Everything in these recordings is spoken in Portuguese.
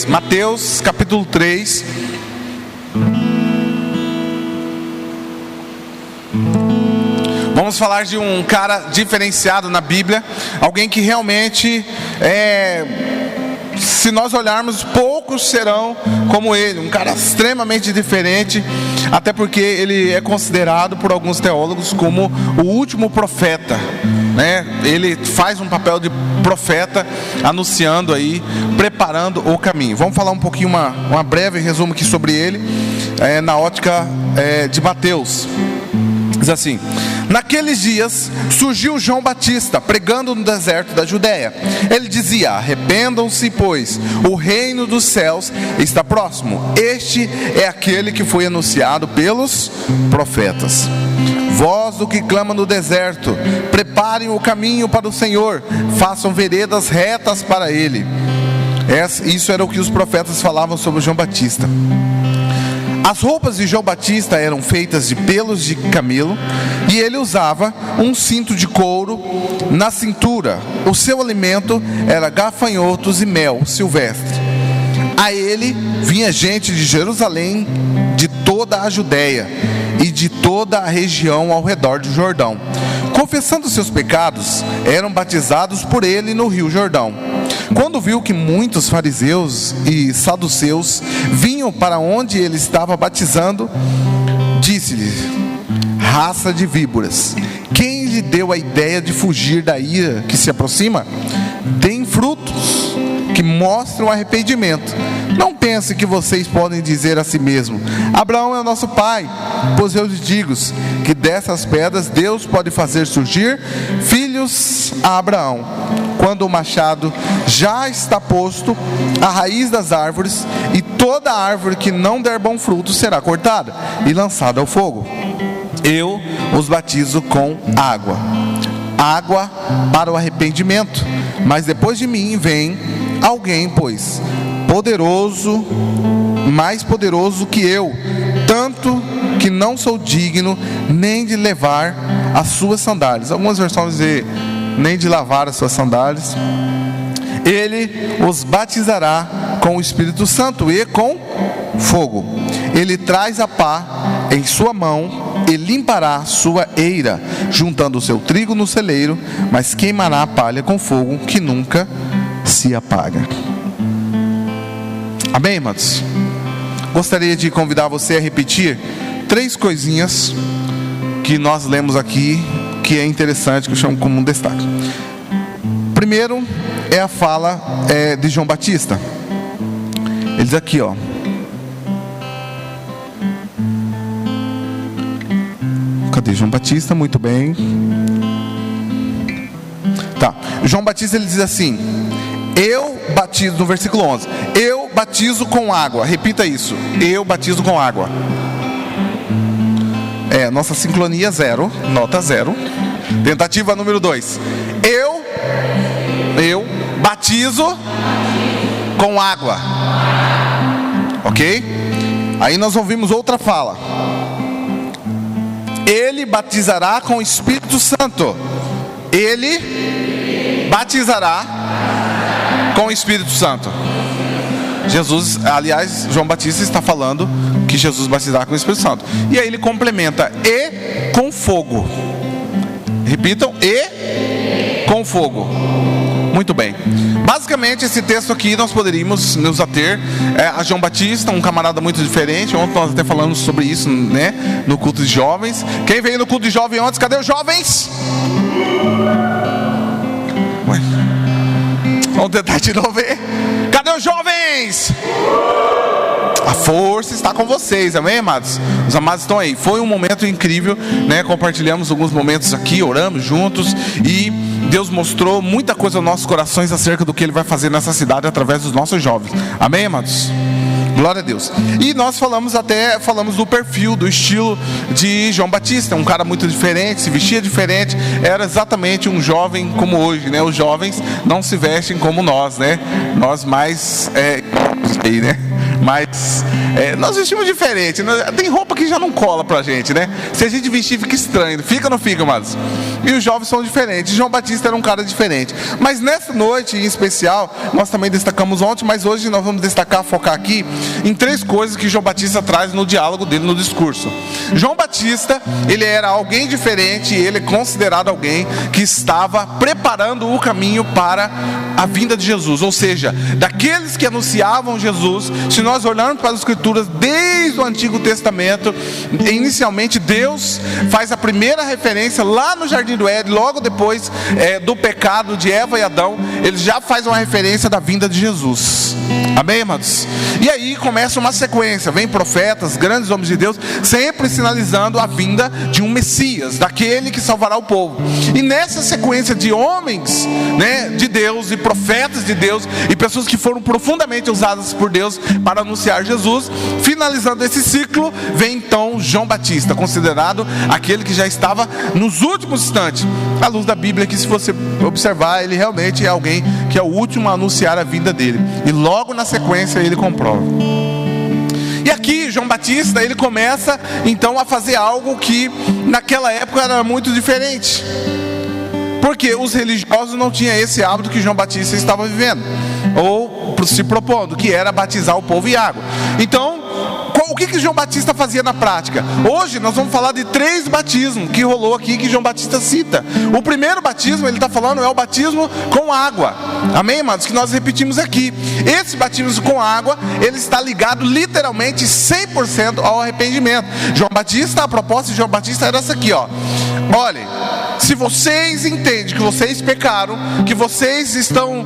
3. Mateus capítulo 3. Vamos falar de um cara diferenciado na Bíblia, alguém que realmente se nós olharmos, poucos serão como ele, um cara extremamente diferente, até porque ele é considerado por alguns teólogos como o último profeta, né? Ele faz um papel de profeta, anunciando aí, preparando o caminho. Vamos falar um pouquinho, uma breve resumo aqui sobre ele, na ótica de Mateus. Diz assim: naqueles dias surgiu João Batista pregando no deserto da Judéia. Ele dizia: arrependam-se, pois o reino dos céus está próximo. Este é aquele que foi anunciado pelos profetas. Voz do que clama no deserto, preparem o caminho para o Senhor, façam veredas retas para ele. Isso era o que os profetas falavam sobre João Batista. As roupas de João Batista eram feitas de pelos de camelo, e ele usava um cinto de couro na cintura. O seu alimento era gafanhotos e mel silvestre. A ele vinha gente de Jerusalém, de toda a Judéia e de toda a região ao redor do Jordão. Confessando seus pecados, eram batizados por ele no rio Jordão. Quando viu que muitos fariseus e saduceus vinham para onde ele estava batizando, disse-lhe: raça de víboras, quem lhe deu a ideia de fugir da ira que se aproxima? Deem frutos que mostram arrependimento. Não pense que vocês podem dizer a si mesmo: Abraão é o nosso pai. Pois eu lhes digo que dessas pedras Deus pode fazer surgir filhos a Abraão. Quando o machado já está posto à raiz das árvores, e toda árvore que não der bom fruto será cortada e lançada ao fogo. Eu os batizo com água para o arrependimento, mas depois de mim vem alguém, pois poderoso, mais poderoso que eu, tanto que não sou digno nem de levar as suas sandálias. Algumas versões dizem nem de lavar as suas sandálias. Ele os batizará com o Espírito Santo e com fogo. Ele traz a pá em sua mão e limpará sua eira, juntando o seu trigo no celeiro, mas queimará a palha com fogo que nunca se apaga. Amém, irmãos? Gostaria de convidar você a repetir 3 coisinhas que nós lemos aqui, que é interessante, que eu chamo como um destaque. Primeiro é a fala de João Batista. Ele diz aqui, ó: cadê João Batista? Muito bem. Tá. João Batista, ele diz assim: eu batizo, no versículo 11, eu batizo com água. Repita isso: eu batizo com água. Nossa sincronia 0, nota 0. Tentativa número 2. Eu batizo com água. Ok? Aí nós ouvimos outra fala: ele batizará com o Espírito Santo. Ele batizará com o Espírito Santo. Jesus, aliás, João Batista está falando que Jesus batizará com o Espírito Santo. E aí ele complementa: e com fogo. Repitam: e com fogo. Muito bem. Basicamente, esse texto aqui nós poderíamos nos ater a João Batista, um camarada muito diferente. Ontem nós até falamos sobre isso, né, no culto de jovens. Quem veio no culto de jovem ontem? Cadê os jovens? Ué. Vamos tentar de novo ver. Cadê os jovens? A força está com vocês, amém, amados? Os amados estão aí. Foi um momento incrível, né? Compartilhamos alguns momentos aqui, oramos juntos, e Deus mostrou muita coisa aos nossos corações acerca do que Ele vai fazer nessa cidade através dos nossos jovens, amém, amados? Glória a Deus. E nós falamos do perfil, do estilo de João Batista, um cara muito diferente, se vestia diferente, era exatamente um jovem como hoje, né? Os jovens não se vestem como nós, né? Nós mais, né? Mas nós vestimos diferente, né? Tem roupa que já não cola pra gente, né? Se a gente vestir, fica estranho. Fica ou não fica, amados? e os jovens são diferentes. João Batista era um cara diferente. Mas nessa noite em especial, nós também destacamos ontem, mas hoje nós vamos destacar, focar aqui em 3 coisas que João Batista traz no diálogo dele, no discurso. João Batista, ele era alguém diferente, ele é considerado alguém que estava preparando o caminho para a vinda de Jesus. Ou seja, daqueles que anunciavam Jesus, se nós olharmos para as Escrituras desde o Antigo Testamento, inicialmente Deus faz a primeira referência lá no Jardim do Éden, logo depois do pecado de Eva e Adão, ele já faz uma referência da vinda de Jesus. Amém, amados? E aí começa uma sequência, vem profetas, grandes homens de Deus, sempre sinalizando a vinda de um Messias, daquele que salvará o povo. E nessa sequência de homens, né, de Deus e profetas de Deus e pessoas que foram profundamente usadas por Deus para anunciar Jesus, finalizando esse ciclo, vem então João Batista, considerado aquele que já estava nos últimos instantes. À luz da Bíblia, que se você observar, ele realmente é alguém que é o último a anunciar a vinda dele. E logo na sequência ele comprova. E aqui João Batista, ele começa então a fazer algo que naquela época era muito diferente, porque os religiosos não tinham esse hábito que João Batista estava vivendo, ou se propondo, que era batizar o povo em água. Então, o que João Batista fazia na prática? Hoje nós vamos falar de 3 batismos que rolou aqui, que João Batista cita. O primeiro batismo, ele está falando, é o batismo com água. Amém, amados? Que nós repetimos aqui. Esse batismo com água, ele está ligado literalmente 100% ao arrependimento. João Batista, a proposta de João Batista era essa aqui, ó. Olhem, se vocês entendem que vocês pecaram, que vocês estão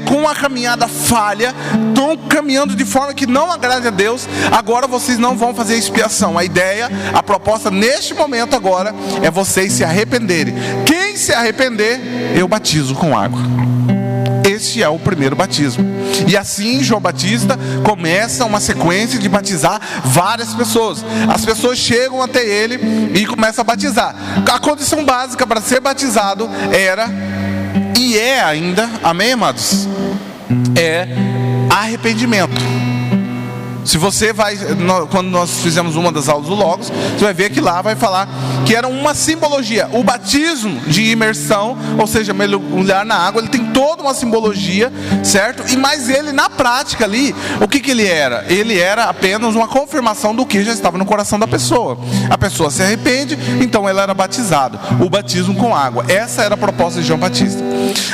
com uma caminhada falha, estão caminhando de forma que não agrade a Deus, agora vocês não vão fazer expiação. A ideia, a proposta neste momento agora é vocês se arrependerem. Quem se arrepender, eu batizo com água. Este é o primeiro batismo. E assim João Batista começa uma sequência de batizar várias pessoas. As pessoas chegam até ele e começam a batizar. A condição básica para ser batizado era, e é ainda, amém, amados? É arrependimento. Se você vai, quando nós fizemos uma das aulas do Logos, você vai ver que lá vai falar que era uma simbologia. O batismo de imersão, ou seja, mergulhar na água, ele tem toda uma simbologia, certo? Mas ele, na prática ali, o que ele era? Ele era apenas uma confirmação do que já estava no coração da pessoa. A pessoa se arrepende, então ela era batizada. O batismo com água. Essa era a proposta de João Batista.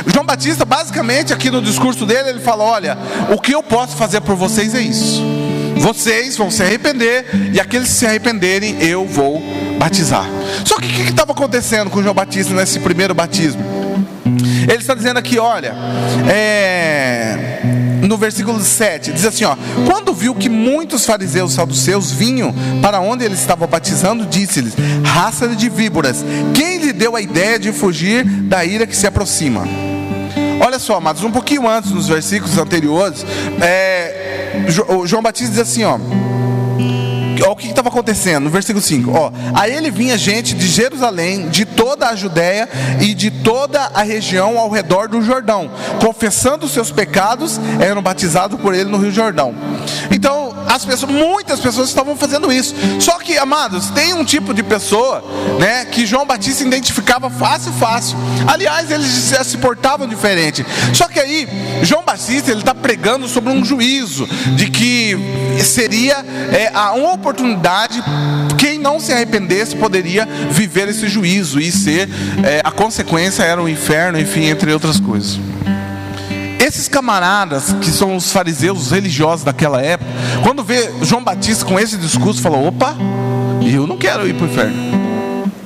João Batista, basicamente, aqui no discurso dele, ele fala: olha, o que eu posso fazer por vocês é isso. Vocês vão se arrepender, e aqueles que se arrependerem, eu vou batizar. Só que o que estava acontecendo com João Batista nesse primeiro batismo? Ele está dizendo aqui, olha, no versículo 7, diz assim, ó: quando viu que muitos fariseus e saduceus vinham para onde ele estava batizando, disse-lhes: raça de víboras, quem lhe deu a ideia de fugir da ira que se aproxima? Olha só, amados, um pouquinho antes, nos versículos anteriores, João Batista diz assim, ó, o que estava acontecendo? No versículo 5, ó: a ele vinha gente de Jerusalém, de toda a Judéia e de toda a região ao redor do Jordão, confessando os seus pecados, eram batizados por ele no Rio Jordão. Então, muitas pessoas estavam fazendo isso. Só que, amados, tem um tipo de pessoa, né, que João Batista identificava fácil. Aliás, eles já se portavam diferente. Só que aí, João Batista, ele está pregando sobre um juízo, de que seria uma oportunidade, quem não se arrependesse poderia viver esse juízo, e ser, a consequência era o inferno, enfim, entre outras coisas. Esses camaradas, que são os fariseus, os religiosos daquela época, quando vê João Batista com esse discurso, falam: opa, eu não quero ir para o inferno.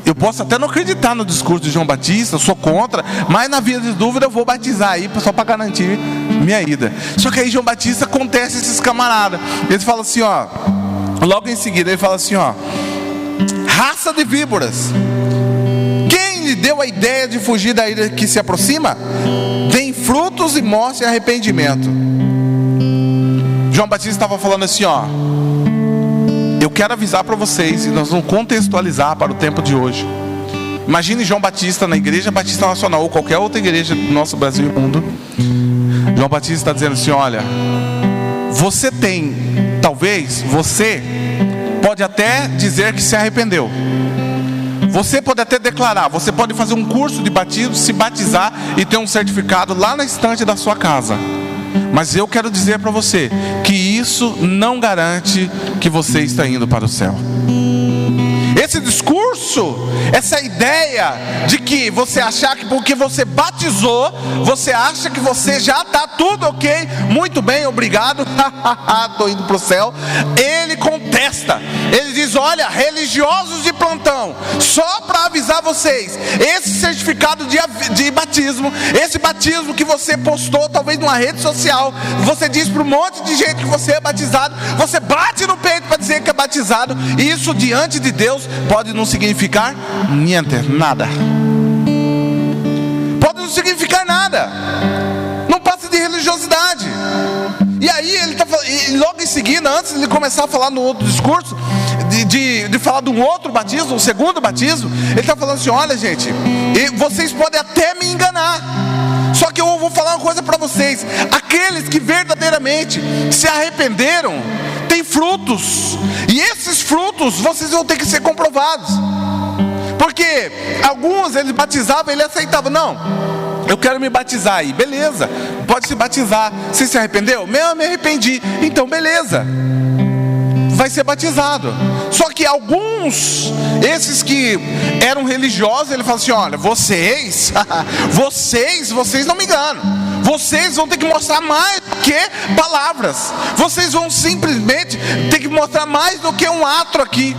Eu posso até não acreditar no discurso de João Batista, eu sou contra, mas na via de dúvida eu vou batizar aí, só para garantir minha ida. Só que aí João Batista acontece esses camaradas, eles falam assim, ó, logo em seguida ele fala assim, ó: raça de víboras, quem lhe deu a ideia de fugir da ira que se aproxima? Deem frutos e mostre arrependimento. João Batista estava falando assim, ó: eu quero avisar para vocês, e nós vamos contextualizar para o tempo de hoje. Imagine João Batista na Igreja Batista Nacional, ou qualquer outra igreja do nosso Brasil e mundo. João Batista está dizendo assim, olha, talvez você pode até dizer que se arrependeu, Você pode até declarar, você pode fazer um curso de batismo, se batizar e ter um certificado lá na estante da sua casa. Mas eu quero dizer para você que isso não garante que você está indo para o céu. Esse discurso, essa ideia de que você achar que porque você batizou, você acha que você já está tudo ok, muito bem, obrigado, estou indo para o céu. Ele contesta, ele diz: olha, religiosos de plantão, só para avisar vocês, esse certificado de batismo, esse batismo que você postou talvez numa rede social, você diz para um monte de gente que você é batizado, você bate no peito para dizer que é batizado, e isso diante de Deus pode não significar nada. Pode não significar nada. Não passa de religiosidade. E aí ele está falando, e logo em seguida, antes de ele começar a falar no outro discurso, de falar de um outro batismo, um segundo batismo, ele está falando assim: olha gente, vocês podem até me enganar, só que eu vou falar uma coisa para vocês: aqueles que verdadeiramente se arrependeram têm frutos, e esses frutos vocês vão ter que ser comprovados. Porque alguns eles batizavam, ele aceitava: não, eu quero me batizar aí, beleza, pode se batizar. Você se arrependeu? Eu me arrependi, então beleza, vai ser batizado. Só que alguns, esses que eram religiosos, ele fala assim: olha, vocês não me enganam, vocês vão ter que mostrar mais do que palavras, vocês vão simplesmente ter que mostrar mais do que um ato aqui.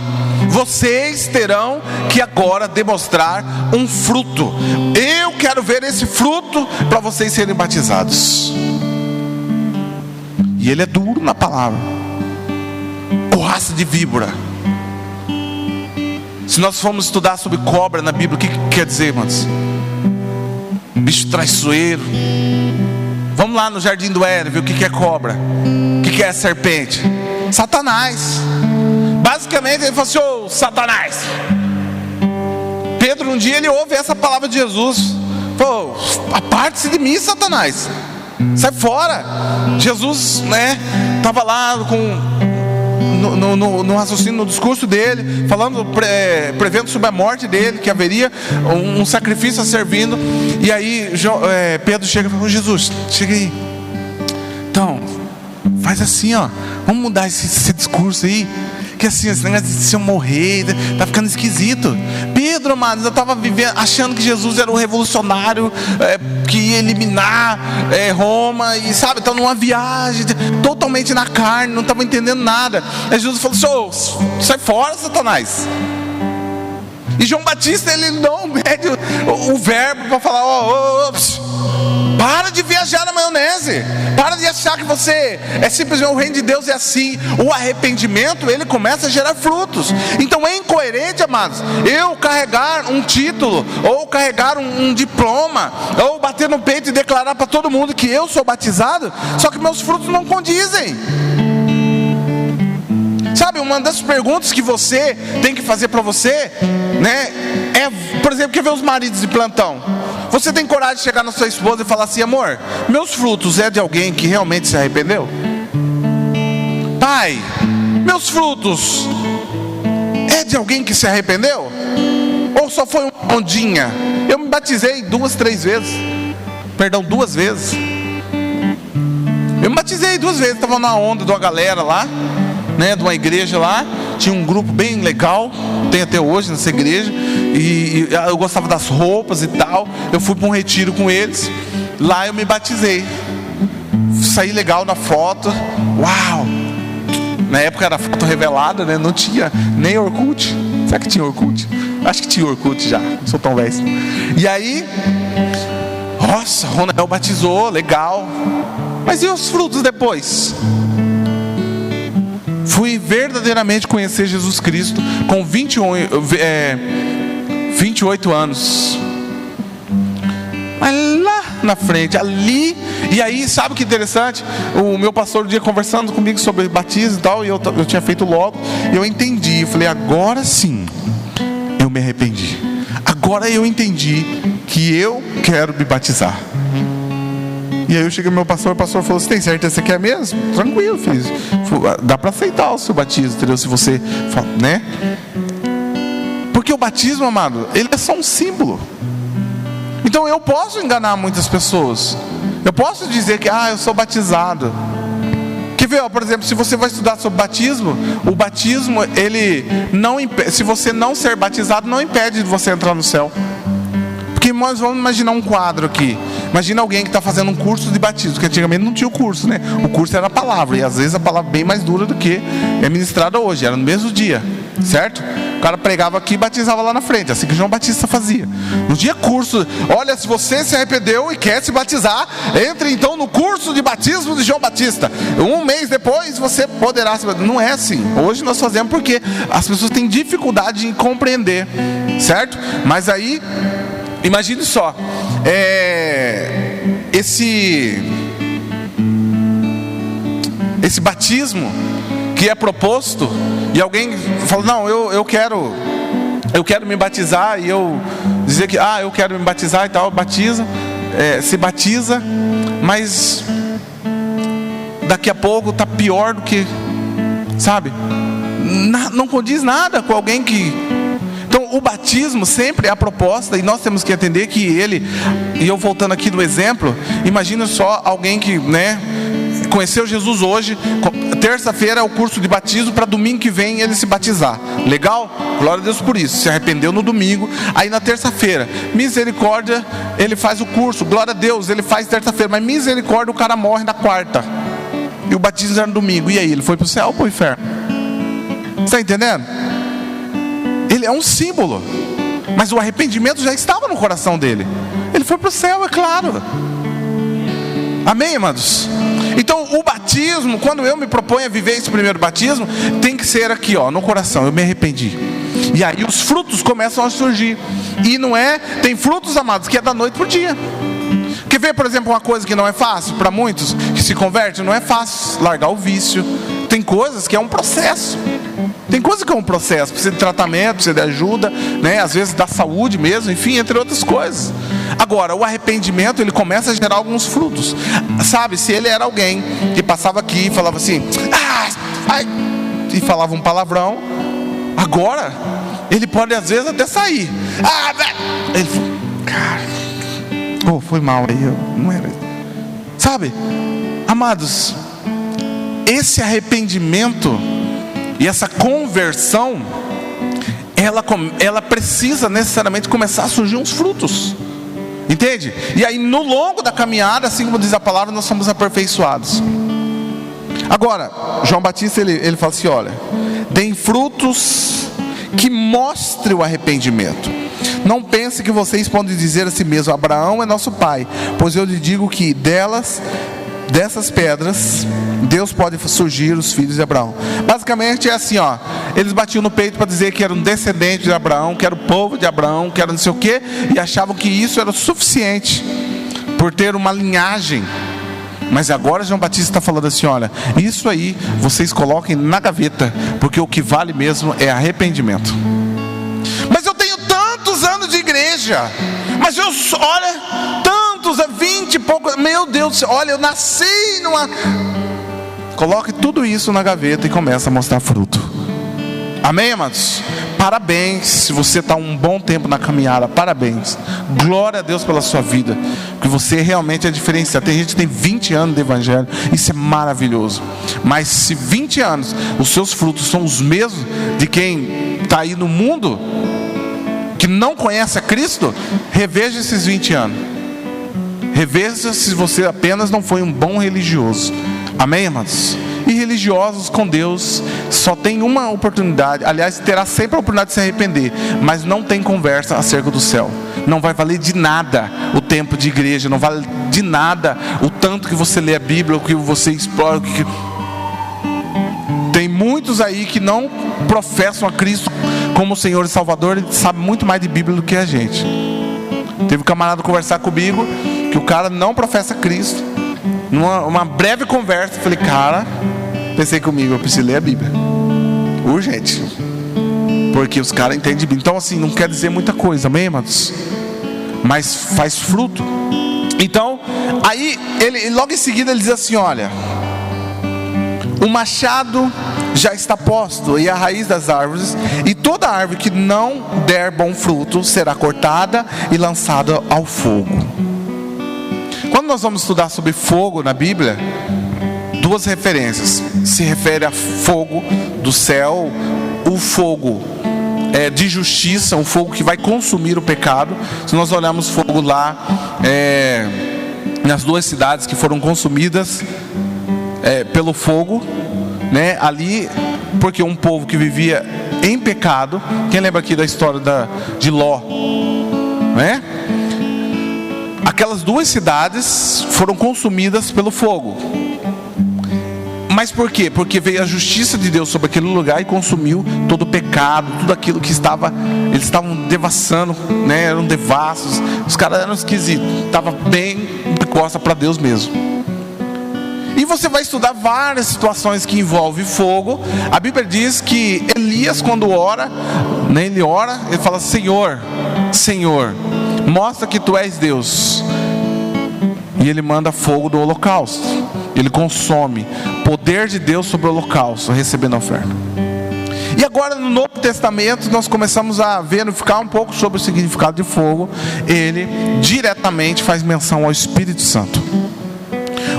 Vocês terão que agora demonstrar um fruto. Eu quero ver esse fruto para vocês serem batizados. E ele é duro na palavra, porraça de víbora. Se nós formos estudar sobre cobra na Bíblia, o que quer dizer, irmãos? Bicho traiçoeiro. Vamos lá no Jardim do Éden ver o que é cobra, o que é serpente. Satanás. Basicamente ele falou assim: ô Satanás. Pedro um dia ele ouve essa palavra de Jesus: pô, aparte-se de mim, Satanás, sai fora. Jesus, estava lá no raciocínio, no discurso dele, falando, prevendo sobre a morte dele, que haveria um sacrifício a servindo. E aí Pedro chega e fala: Jesus, chega aí, então faz assim, ó, vamos mudar esse discurso aí, que assim, esse negócio de se eu morrer tá ficando esquisito. Pedro, amado, eu estava vivendo, achando que Jesus era um revolucionário, que ia eliminar Roma, e sabe, estava numa viagem totalmente na carne, não estava entendendo nada. Aí Jesus falou assim: sai fora, Satanás. E João Batista, ele não mede o verbo para falar: para de viajar na maionese, para de achar que você é simplesmente, o reino de Deus é assim. O arrependimento, ele começa a gerar frutos. Então é incoerente, amados, eu carregar um título, ou carregar um diploma, ou bater no peito e declarar para todo mundo que eu sou batizado, só que meus frutos não condizem. Sabe, uma das perguntas que você tem que fazer para você, por exemplo, quer ver os maridos de plantão? Você tem coragem de chegar na sua esposa e falar assim: amor, meus frutos é de alguém que realmente se arrependeu? Pai, meus frutos é de alguém que se arrependeu? Ou só foi uma ondinha? Eu me batizei 2 vezes. Eu me batizei 2 vezes, estava na onda de uma galera lá, de uma igreja lá, tinha um grupo bem legal, tem até hoje nessa igreja, e eu gostava das roupas e tal. Eu fui para um retiro com eles, lá eu me batizei, saí legal na foto, uau! Na época era foto revelada, não tinha nem Orkut. Será que tinha Orkut? Acho que tinha Orkut já, não sou tão velho. E aí, nossa, Ronel batizou, legal. Mas e os frutos depois? Fui verdadeiramente conhecer Jesus Cristo com 28 anos. Mas lá na frente, ali. E aí, sabe o que interessante? O meu pastor um dia conversando comigo sobre batismo e tal, e eu tinha feito logo, e eu entendi. Eu falei: agora sim, eu me arrependi. Agora eu entendi que eu quero me batizar. E aí eu cheguei ao meu pastor, o pastor falou: você tem certeza que você quer mesmo? Tranquilo, filho, dá para aceitar o seu batismo, entendeu? Se você, Porque o batismo, amado, ele é só um símbolo. Então eu posso enganar muitas pessoas. Eu posso dizer que eu sou batizado. Quer ver, por exemplo, se você vai estudar sobre batismo, o batismo, ele não impede, se você não ser batizado, não impede de você entrar no céu. Porque nós vamos imaginar um quadro aqui. Imagina alguém que está fazendo um curso de batismo, que antigamente não tinha o curso, né? O curso era a palavra, e às vezes a palavra bem mais dura do que é ministrada hoje, era no mesmo dia, certo? O cara pregava aqui e batizava lá na frente, assim que João Batista fazia. No dia curso, olha, se você se arrependeu e quer se batizar, entre então no curso de batismo de João Batista. Um mês depois você poderá se batizar. Não é assim. Hoje nós fazemos porque as pessoas têm dificuldade em compreender, certo? Mas aí, imagine só, esse batismo que é proposto, e alguém fala, não, eu quero me batizar, e eu dizer que, eu quero me batizar e tal, batiza, se batiza, mas daqui a pouco está pior do que, sabe, não condiz nada com alguém que... Então o batismo sempre é a proposta, e nós temos que entender que ele, e eu voltando aqui do exemplo, imagina só alguém que, conheceu Jesus hoje, terça-feira é o curso de batismo, para domingo que vem ele se batizar. Legal? Glória a Deus por isso. Se arrependeu no domingo, aí na terça-feira, misericórdia, ele faz o curso, glória a Deus, ele faz terça-feira, mas misericórdia, o cara morre na quarta, e o batismo era no domingo. E aí, ele foi para o céu ou para o inferno? Você está entendendo? Ele é um símbolo, mas o arrependimento já estava no coração dele. Ele foi para o céu, é claro. Amém, amados? Então o batismo, quando eu me proponho a viver esse primeiro batismo, tem que ser aqui, no coração. Eu me arrependi. E aí os frutos começam a surgir. E tem frutos, amados, que é da noite pro dia. Quer ver, por exemplo, uma coisa que não é fácil para muitos que se convertem? Não é fácil largar o vício. Tem coisas que é um processo. Tem coisa que é um processo, precisa de tratamento, precisa de ajuda, às vezes da saúde mesmo, enfim, entre outras coisas. Agora, o arrependimento, ele começa a gerar alguns frutos. Sabe, se ele era alguém que passava aqui e falava assim, e falava um palavrão, agora, ele pode às vezes até sair. Ele falou, cara, foi mal aí, eu não era. Sabe, amados, esse arrependimento e essa conversão, ela precisa necessariamente começar a surgir uns frutos. Entende? E aí no longo da caminhada, assim como diz a palavra, nós somos aperfeiçoados. Agora, João Batista, ele fala assim, olha, deem frutos que mostrem o arrependimento. Não pense que vocês podem dizer a si mesmo, Abraão é nosso pai, pois eu lhe digo que dessas pedras Deus pode surgir os filhos de Abraão. Basicamente é assim, eles batiam no peito para dizer que eram descendentes de Abraão, que era o povo de Abraão, que era não sei o que, e achavam que isso era suficiente por ter uma linhagem. Mas agora João Batista está falando assim, olha, isso aí vocês coloquem na gaveta, porque o que vale mesmo é arrependimento. Mas eu tenho tantos anos de igreja, mas olha, tantos, 20 e poucos, meu Deus, olha, eu nasci numa... Coloque tudo isso na gaveta e começa a mostrar fruto. Amém, amados? Parabéns, se você está um bom tempo na caminhada, parabéns. Glória a Deus pela sua vida, porque você realmente é diferenciado. Tem gente que tem 20 anos de evangelho, isso é maravilhoso. Mas se 20 anos, os seus frutos são os mesmos de quem está aí no mundo, que não conhece a Cristo, reveja esses 20 anos. Reveja se você apenas não foi um bom religioso. Amém, irmãos? E religiosos com Deus só tem uma oportunidade, aliás, terá sempre a oportunidade de se arrepender, mas não tem conversa acerca do céu. Não vai valer de nada o tempo de igreja, não vale de nada o tanto que você lê a Bíblia, o que você explora. Tem muitos aí que não professam a Cristo como Senhor e Salvador, e sabem muito mais de Bíblia do que a gente. Teve um camarada conversar comigo, que o cara não professa Cristo. Numa breve conversa, eu falei, cara, pensei comigo, eu preciso ler a Bíblia urgente, porque os caras entendem de Bíblia. Então assim, não quer dizer muita coisa, amém, amados? Mas faz fruto. Então, aí ele logo em seguida ele diz assim, olha, o machado já está posto, e a raiz das árvores, e toda árvore que não der bom fruto será cortada e lançada ao fogo. Quando nós vamos estudar sobre fogo na Bíblia, duas referências. Se refere a fogo do céu, o fogo de justiça, um fogo que vai consumir o pecado. Se nós olharmos fogo lá nas duas cidades que foram consumidas pelo fogo, né, ali, porque um povo que vivia em pecado. Quem lembra aqui da história de Ló, né? Aquelas duas cidades foram consumidas pelo fogo. Mas por quê? Porque veio a justiça de Deus sobre aquele lugar e consumiu todo o pecado, tudo aquilo que eles estavam devassando, né? Eram devassos, os caras eram esquisitos, estavam bem de costa para Deus mesmo. E você vai estudar várias situações que envolvem fogo. A Bíblia diz que Elias, quando ora, né, ele fala: Senhor, Senhor, mostra que Tu és Deus. E ele manda fogo do holocausto, ele consome. Poder de Deus sobre o holocausto, recebendo a oferta. E agora no Novo Testamento nós começamos a verificar um pouco sobre o significado de fogo. Ele diretamente faz menção ao Espírito Santo.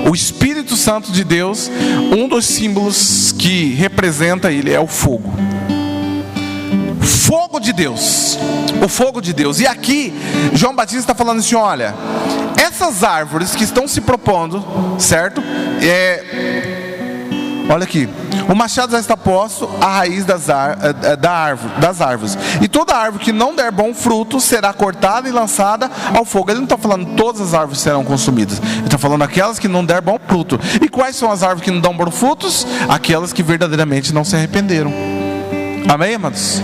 O Espírito Santo de Deus, um dos símbolos que representa ele é o fogo. Fogo de Deus, o fogo de Deus. E aqui João Batista está falando assim: olha, essas árvores que estão se propondo, certo? Olha aqui, o machado já está posto à raiz das árvores, e toda árvore que não der bom fruto será cortada e lançada ao fogo. Ele não está falando todas as árvores serão consumidas, ele está falando aquelas que não der bom fruto. E quais são as árvores que não dão bons frutos? Aquelas que verdadeiramente não se arrependeram. Amém, amados?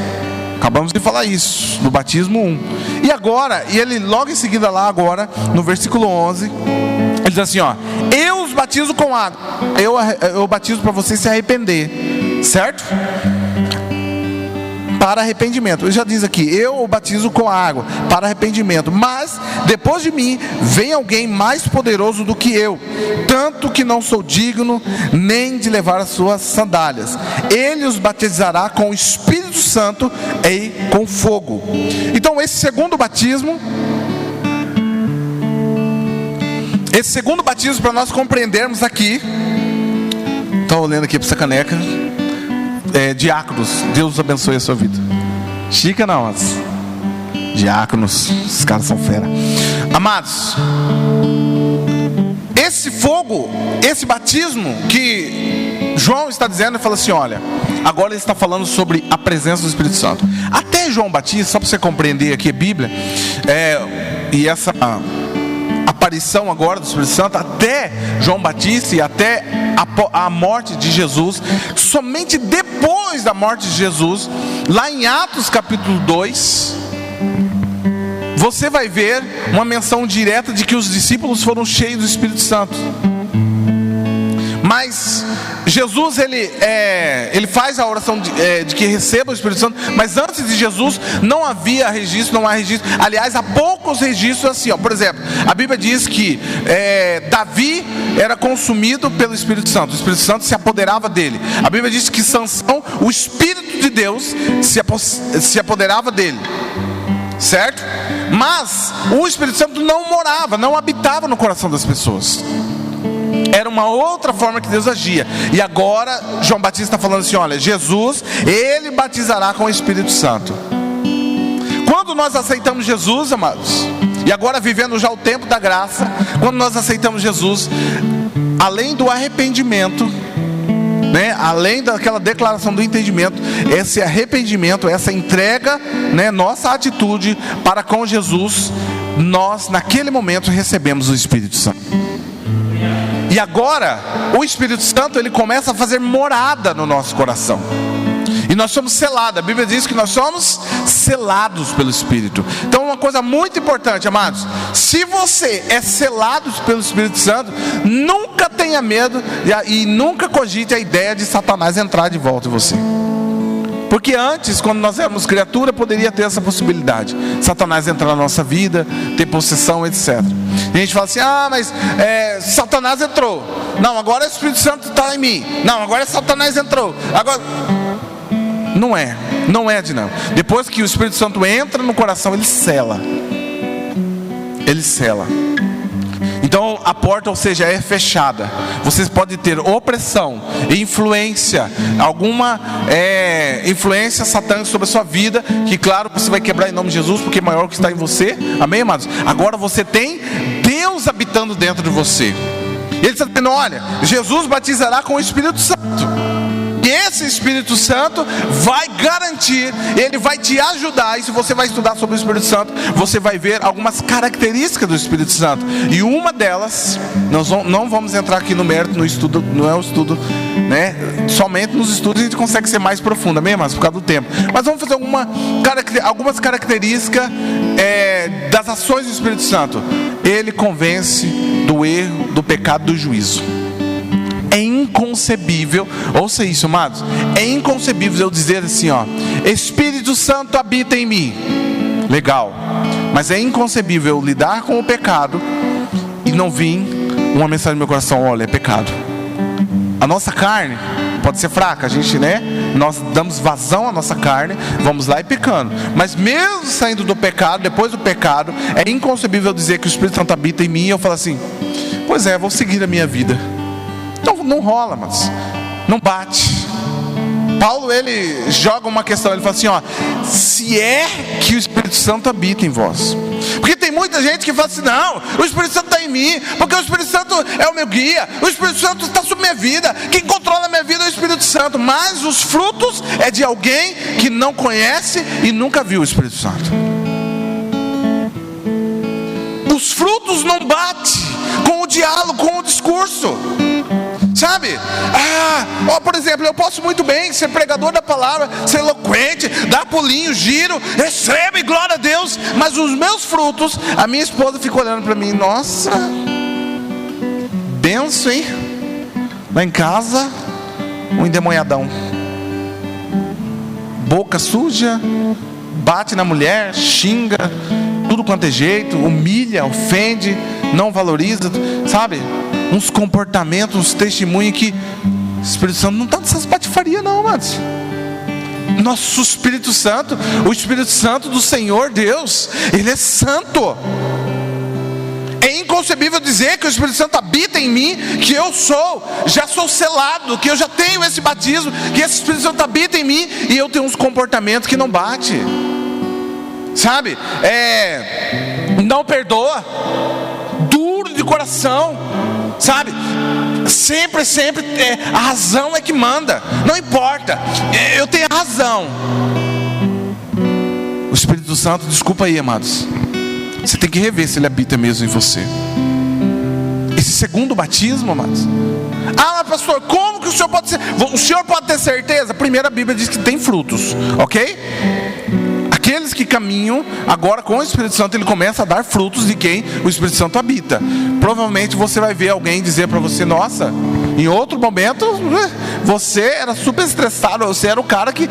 Acabamos de falar isso no batismo 1. E agora, e ele logo em seguida lá agora, no versículo 11, ele diz assim, ó: eu os batizo com água, eu batizo para vocês se arrepender, certo? Para arrependimento. Ele já diz aqui: eu o batizo com água para arrependimento, mas depois de mim vem alguém mais poderoso do que eu, tanto que não sou digno nem de levar as suas sandálias. Ele os batizará com o Espírito Santo e com fogo. Então esse segundo batismo, para nós compreendermos aqui, estou olhando aqui para essa caneca, diáconos, Deus abençoe a sua vida. Chica não, mas diáconos, esses caras são fera. Amados, esse fogo, esse batismo que João está dizendo, ele fala assim: olha, agora ele está falando sobre a presença do Espírito Santo. Até João Batista, só para você compreender aqui a Bíblia, e essa aparição agora do Espírito Santo, até João Batista e até a morte de Jesus, somente depois da morte de Jesus, lá em Atos capítulo 2, você vai ver uma menção direta de que os discípulos foram cheios do Espírito Santo. Mas Jesus, ele faz a oração de que receba o Espírito Santo. Mas antes de Jesus não havia registro, não há registro. Aliás, há poucos registros assim, ó. Por exemplo, a Bíblia diz que Davi era consumido pelo Espírito Santo. O Espírito Santo se apoderava dele. A Bíblia diz que Sansão, o Espírito de Deus se apoderava dele, certo? Mas o Espírito Santo não habitava no coração das pessoas. Era uma outra forma que Deus agia. E agora João Batista está falando assim: olha, Jesus, ele batizará com o Espírito Santo. Quando nós aceitamos Jesus, amados, e agora vivendo já o tempo da graça, quando nós aceitamos Jesus, além do arrependimento, né, além daquela declaração do entendimento, esse arrependimento, essa entrega, né, nossa atitude para com Jesus, nós naquele momento recebemos o Espírito Santo. E agora o Espírito Santo, ele começa a fazer morada no nosso coração. E nós somos selados. A Bíblia diz que nós somos selados pelo Espírito. Então uma coisa muito importante, amados: se você é selado pelo Espírito Santo, nunca tenha medo e nunca cogite a ideia de Satanás entrar de volta em você. Porque antes, quando nós éramos criatura, poderia ter essa possibilidade. Satanás entrar na nossa vida, ter possessão, etc. E a gente fala assim, mas Satanás entrou. Não, agora o Espírito Santo está em mim. Não, agora Satanás entrou. Agora... Não é dinâmico. Depois que o Espírito Santo entra no coração, ele sela. Ele sela. Então a porta, ou seja, é fechada. Vocês podem ter opressão, influência, alguma influência satânica sobre a sua vida, que claro, você vai quebrar em nome de Jesus, porque é maior o que está em você. Amém, amados? Agora você tem Deus habitando dentro de você. Ele está dizendo, olha, Jesus batizará com o Espírito Santo. E esse Espírito Santo vai garantir, ele vai te ajudar. E se você vai estudar sobre o Espírito Santo, você vai ver algumas características do Espírito Santo. E uma delas, nós não vamos entrar aqui no mérito, no estudo, não é o estudo, né? Somente nos estudos a gente consegue ser mais profundo, amém, mas por causa do tempo. Mas vamos fazer algumas características das ações do Espírito Santo. Ele convence do erro, do pecado, do juízo. É inconcebível, ouça isso, amados, é inconcebível eu dizer assim, Espírito Santo habita em mim. Legal, mas é inconcebível eu lidar com o pecado e não vir uma mensagem no meu coração, olha, é pecado. A nossa carne pode ser fraca, a gente, nós damos vazão à nossa carne, vamos lá e pecando. Mas mesmo saindo do pecado, depois do pecado, é inconcebível eu dizer que o Espírito Santo habita em mim e eu falo assim, pois é, vou seguir a minha vida. Não rola, mas não bate. Paulo, ele joga uma questão, ele fala assim, se é que o Espírito Santo habita em vós. Porque tem muita gente que fala assim, não, o Espírito Santo está em mim, porque o Espírito Santo é o meu guia, o Espírito Santo está sobre minha vida, quem controla a minha vida é o Espírito Santo. Mas os frutos é de alguém que não conhece e nunca viu o Espírito Santo. Os frutos não batem com o diálogo, com o discurso. Sabe? Por exemplo, eu posso muito bem ser pregador da palavra, ser eloquente, dar pulinho, giro, recebe, glória a Deus. Mas os meus frutos, a minha esposa fica olhando para mim, nossa, benção, hein? Lá em casa, um endemoniadão, boca suja, bate na mulher, xinga, tudo quanto é jeito, humilha, ofende, não valoriza, sabe? Uns comportamentos, uns testemunhos que o Espírito Santo não está nessas patifarias não, mas nosso Espírito Santo, o Espírito Santo do Senhor Deus, ele é santo. É inconcebível dizer que o Espírito Santo habita em mim, que eu já sou selado, que eu já tenho esse batismo, que esse Espírito Santo habita em mim e eu tenho uns comportamentos que não bate, sabe? Não perdoa, duro de coração, sabe? Sempre a razão é que manda. Não importa, eu tenho a razão. O Espírito Santo, desculpa aí, amados, você tem que rever se ele habita mesmo em você. Esse segundo batismo, amados. Mas pastor, como que o senhor pode ser? O senhor pode ter certeza? Primeiro a Bíblia diz que tem frutos, ok? Aqueles que caminham agora com o Espírito Santo, ele começa a dar frutos de quem o Espírito Santo habita. Provavelmente você vai ver alguém dizer para você, nossa, em outro momento você era super estressado, você era o cara que,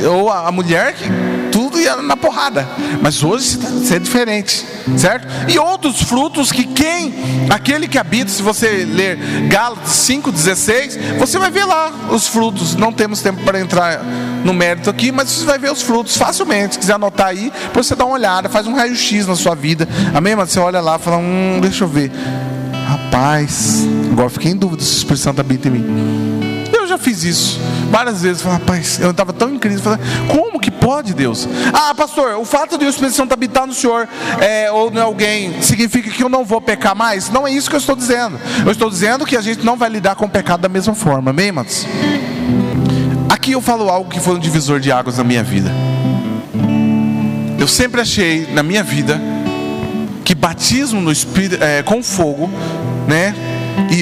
ou a mulher que tudo ia na porrada. Mas hoje você é diferente, certo? E outros frutos que aquele que habita, se você ler Gálatas 5,16, você vai ver lá os frutos. Não temos tempo para entrar no mérito aqui, mas você vai ver os frutos facilmente. Se quiser anotar aí, para você dar uma olhada, faz um raio-x na sua vida, amém? Mas você olha lá e fala, deixa eu ver, rapaz, agora eu fiquei em dúvida se o Espírito Santo habita em mim. Eu já fiz isso várias vezes. Falei, rapaz, eu estava tão em crise. Falei, como que pode, Deus? Pastor, o fato de o Espírito Santo habitar no Senhor ou em alguém significa que eu não vou pecar mais? Não é isso que eu estou dizendo. Eu estou dizendo que a gente não vai lidar com o pecado da mesma forma, amém, irmãos? Aqui eu falo algo que foi um divisor de águas na minha vida. Eu sempre achei na minha vida que batismo no Espírito, com fogo,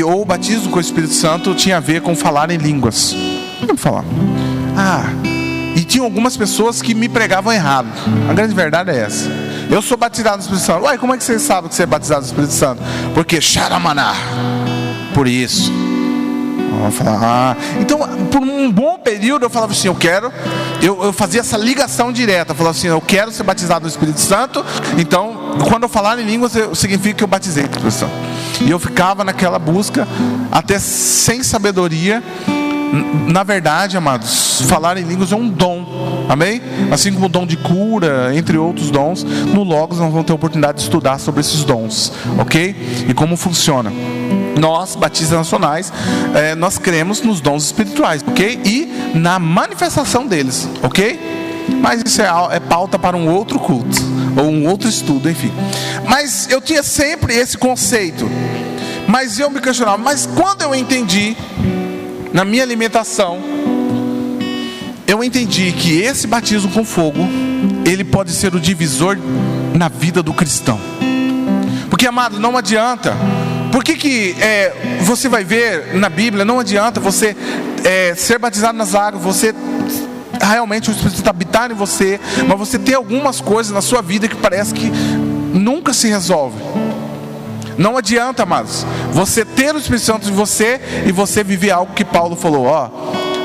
ou batismo com o Espírito Santo tinha a ver com falar em línguas. Vamos falar. E tinha algumas pessoas que me pregavam errado. A grande verdade é essa. Eu sou batizado no Espírito Santo. Uai, como é que você sabe que você é batizado no Espírito Santo? Porque xaramaná. Por isso. Eu falava, então por um bom período eu falava assim, eu fazia essa ligação direta, eu falava assim, eu quero ser batizado no Espírito Santo, então quando eu falar em línguas significa que eu batizei no Espírito Santo. E eu ficava naquela busca, até sem sabedoria. Na verdade, amados, falar em línguas é um dom, amém? Assim como o dom de cura, entre outros dons. No Logos nós vamos ter a oportunidade de estudar sobre esses dons, ok? E como funciona. Nós, batistas nacionais, nós cremos nos dons espirituais, ok? E na manifestação deles, ok? Mas isso é pauta para um outro culto, ou um outro estudo, enfim. Mas eu tinha sempre esse conceito. Mas eu me questionava, mas quando eu entendi, na minha alimentação, eu entendi que esse batismo com fogo, ele pode ser o divisor na vida do cristão. Porque, amado, não adianta. Por que você vai ver na Bíblia, não adianta você ser batizado nas águas, você realmente o Espírito Santo habitar em você, mas você ter algumas coisas na sua vida que parece que nunca se resolve. Não adianta, amados, você ter o Espírito Santo em você e você viver algo que Paulo falou,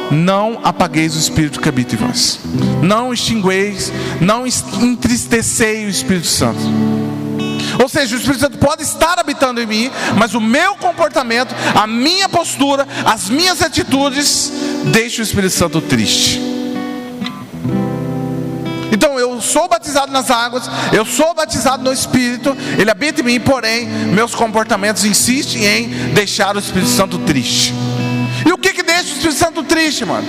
não apagueis o Espírito que habita em vós, não extingueis, não entristeceis o Espírito Santo. Ou seja, o Espírito Santo pode estar habitando em mim, mas o meu comportamento, a minha postura, as minhas atitudes deixam o Espírito Santo triste. Então eu sou batizado nas águas, eu sou batizado no Espírito, ele habita em mim, porém meus comportamentos insistem em deixar o Espírito Santo triste. E o que deixa o Espírito Santo triste, mano?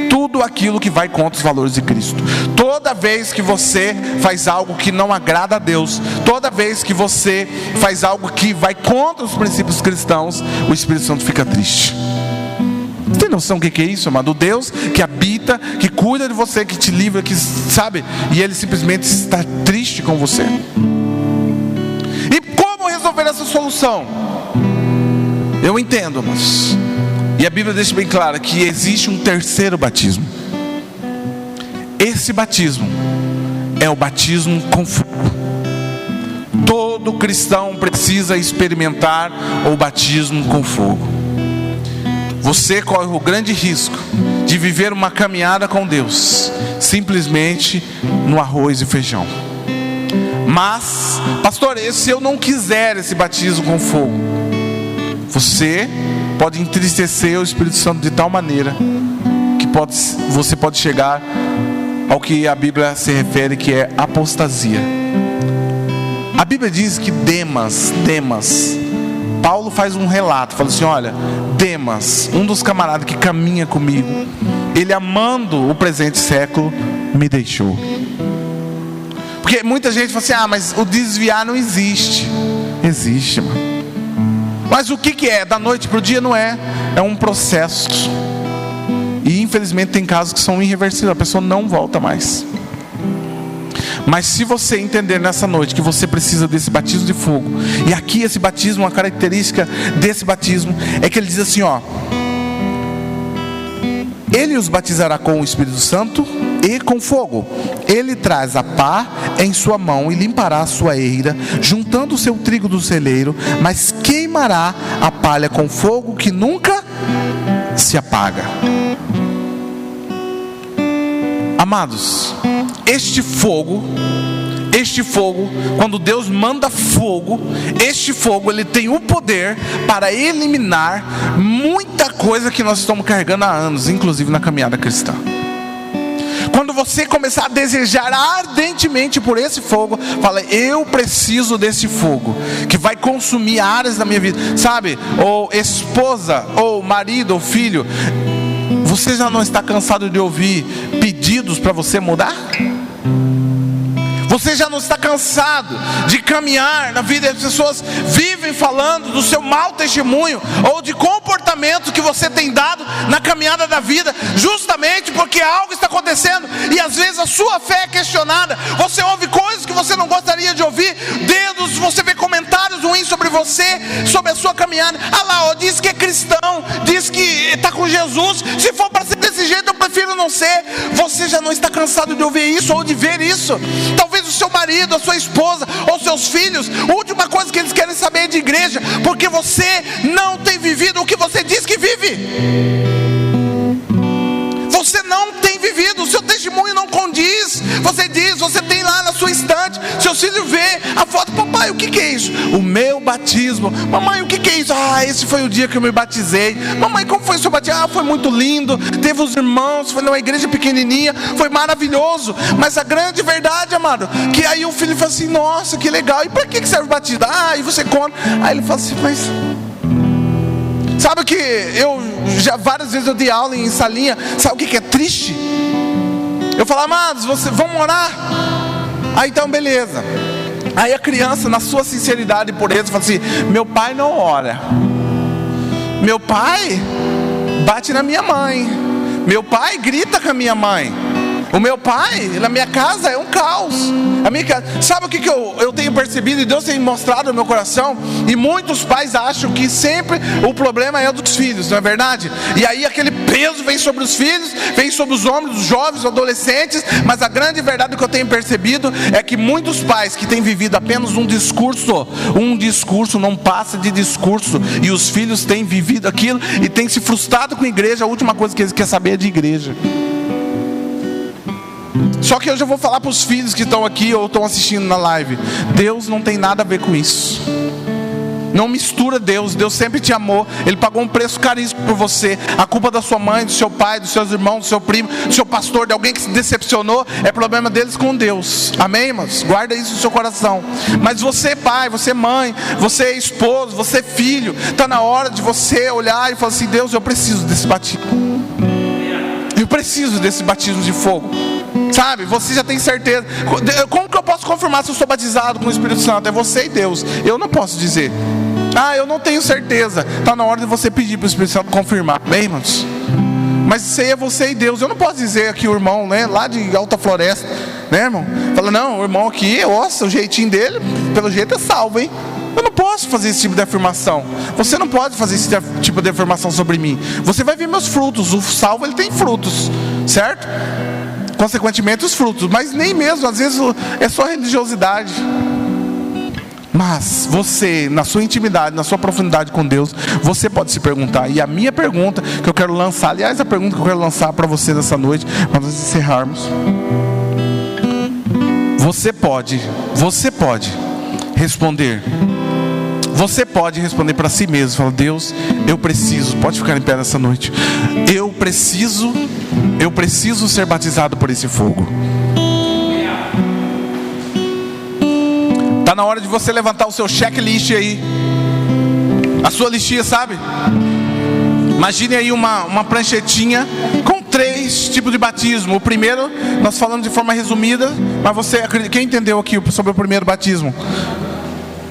Tudo aquilo que vai contra os valores de Cristo. Toda vez que você faz algo que não agrada a Deus, toda vez que você faz algo que vai contra os princípios cristãos, o Espírito Santo fica triste. Você tem noção do que é isso, amado? O Deus que habita, que cuida de você, que te livra, que sabe, e Ele simplesmente está triste com você. E como resolver essa solução? Eu entendo, mas e a Bíblia deixa bem claro que existe um terceiro batismo. Esse batismo é o batismo com fogo. Todo cristão precisa experimentar o batismo com fogo. Você corre o grande risco de viver uma caminhada com Deus simplesmente no arroz e feijão. Mas, pastor, se eu não quiser esse batismo com fogo, você pode entristecer o Espírito Santo de tal maneira que você pode chegar ao que a Bíblia se refere, que é apostasia. A Bíblia diz que Demas, Paulo faz um relato, fala assim, olha, Demas, um dos camaradas que caminha comigo, ele amando o presente século, me deixou. Porque muita gente fala assim, mas o desviar não existe. Existe, mano. Mas o que é? Da noite para o dia não é. É um processo. E infelizmente tem casos que são irreversíveis. A pessoa não volta mais. Mas se você entender nessa noite que você precisa desse batismo de fogo, e aqui esse batismo, uma característica desse batismo é que ele diz assim, ele os batizará com o Espírito Santo e com fogo. Ele traz a pá em sua mão e limpará a sua eira, juntando o seu trigo do celeiro, mas queimará a palha com fogo que nunca se apaga. Amados, este fogo, quando Deus manda fogo, este fogo ele tem o poder para eliminar muita coisa que nós estamos carregando há anos, inclusive na caminhada cristã. Quando você começar a desejar ardentemente por esse fogo, fala, eu preciso desse fogo, que vai consumir áreas da minha vida, sabe? Ou esposa, ou marido, ou filho, você já não está cansado de ouvir pedidos para você mudar? Você já não está cansado de caminhar na vida? As pessoas vivem falando do seu mau testemunho ou de comportamento que você tem dado na caminhada da vida, justamente porque algo está acontecendo e às vezes a sua fé é questionada. Você ouve coisas que você não gostaria de ouvir, você vê comentários ruins sobre você, sobre a sua caminhada. Diz que é cristão, diz que está com Jesus. Se for para ser desse jeito, eu prefiro não ser. Você já não está cansado de ouvir isso ou de ver isso? Talvez o seu marido, a sua esposa ou seus filhos, a última coisa que eles querem saber é de igreja, porque você não tem vivido o que você diz que vive. Você não tem vivido, o seu testemunho não condiz. Você diz, você tem lá na sua estante, seus filhos vê a foto: papai, o que é isso? O meu batismo. Mamãe, o que é isso? Ah, esse foi o dia que eu me batizei. Mamãe, como foi o seu batismo? Ah, foi muito lindo, teve os irmãos, foi numa igreja pequenininha, foi maravilhoso. Mas a grande verdade, amado, que aí o filho fala assim: nossa, que legal, e para que serve o batismo? Ah, e você conta. Aí ele fala assim: mas... Sabe o que eu já várias vezes eu dei aula em salinha? Sabe o que é triste? Eu falo: amados, vamos orar? Aí então beleza. Aí a criança, na sua sinceridade e pureza, fala assim: meu pai não ora, meu pai bate na minha mãe, meu pai grita com a minha mãe, o meu pai na minha casa é um caos. A minha casa... Sabe o que eu tenho percebido e Deus tem mostrado no meu coração? E muitos pais acham que sempre o problema é dos filhos, não é verdade? E aí aquele peso vem sobre os filhos, vem sobre os homens, os jovens, os adolescentes. Mas a grande verdade que eu tenho percebido é que muitos pais que têm vivido apenas um discurso não passa de discurso, e os filhos têm vivido aquilo e têm se frustrado com a igreja. A última coisa que eles querem saber é de igreja. Só que eu já vou falar para os filhos que estão aqui ou estão assistindo na live: Deus não tem nada a ver com isso. Não mistura Deus. Deus sempre te amou. Ele pagou um preço caríssimo por você. A culpa da sua mãe, do seu pai, dos seus irmãos, do seu primo, do seu pastor, de alguém que se decepcionou, é problema deles com Deus. Amém, irmãos? Guarda isso no seu coração. Mas você pai, você mãe, você esposo, você filho, está na hora de você olhar e falar assim: Deus, eu preciso desse batismo. Eu preciso desse batismo de fogo. Sabe, você já tem certeza. Como que eu posso confirmar se eu sou batizado com o Espírito Santo? É você e Deus. Eu não posso dizer: ah, eu não tenho certeza. Está na hora de você pedir para o Espírito Santo confirmar. Bem, irmãos, mas isso aí é você e Deus. Eu não posso dizer aqui o irmão, né, lá de Alta Floresta, né, irmão? Fala: não, o irmão aqui, nossa, o jeitinho dele, pelo jeito é salvo, hein? Eu não posso fazer esse tipo de afirmação. Você não pode fazer esse tipo de afirmação sobre mim. Você vai ver meus frutos. O salvo, ele tem frutos, certo? Consequentemente os frutos. Mas nem mesmo, às vezes é só religiosidade. Mas você, na sua intimidade, na sua profundidade com Deus, você pode se perguntar. E a minha pergunta que eu quero lançar, aliás, a pergunta que eu quero lançar para você nessa noite, para nós encerrarmos: você pode responder. Você pode responder para si mesmo. Fala: Deus, eu preciso. Pode ficar em pé nessa noite. Eu preciso ser batizado por esse fogo. Está na hora de você levantar o seu checklist aí, a sua listinha, sabe? Imagine aí uma pranchetinha com 3 tipos de batismo. O primeiro, nós falamos de forma resumida, mas quem entendeu aqui sobre o primeiro batismo?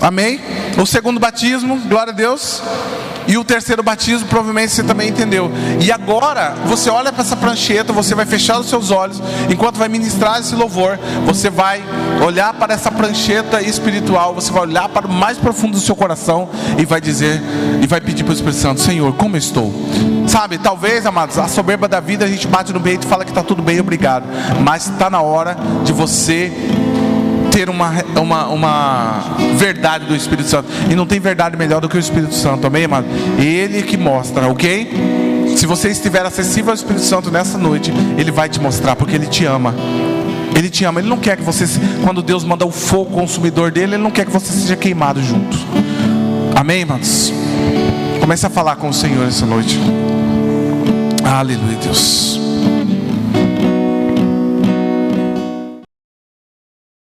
Amém? O segundo batismo, glória a Deus. E o terceiro batismo, provavelmente você também entendeu. E agora, você olha para essa prancheta, você vai fechar os seus olhos, enquanto vai ministrar esse louvor, você vai olhar para essa prancheta espiritual, você vai olhar para o mais profundo do seu coração e vai dizer, e vai pedir para o Espírito Santo: Senhor, como eu estou? Sabe, talvez, amados, a soberba da vida, a gente bate no peito e fala que está tudo bem, obrigado. Mas está na hora de você ter uma verdade do Espírito Santo. E não tem verdade melhor do que o Espírito Santo, amém, amado? Ele que mostra, ok? Se você estiver acessível ao Espírito Santo nessa noite, Ele vai te mostrar, porque Ele te ama. Ele te ama, Ele não quer que você, quando Deus manda o fogo consumidor dele, Ele não quer que você seja queimado junto. Amém, irmãos? Comece a falar com o Senhor essa noite. Aleluia, Deus.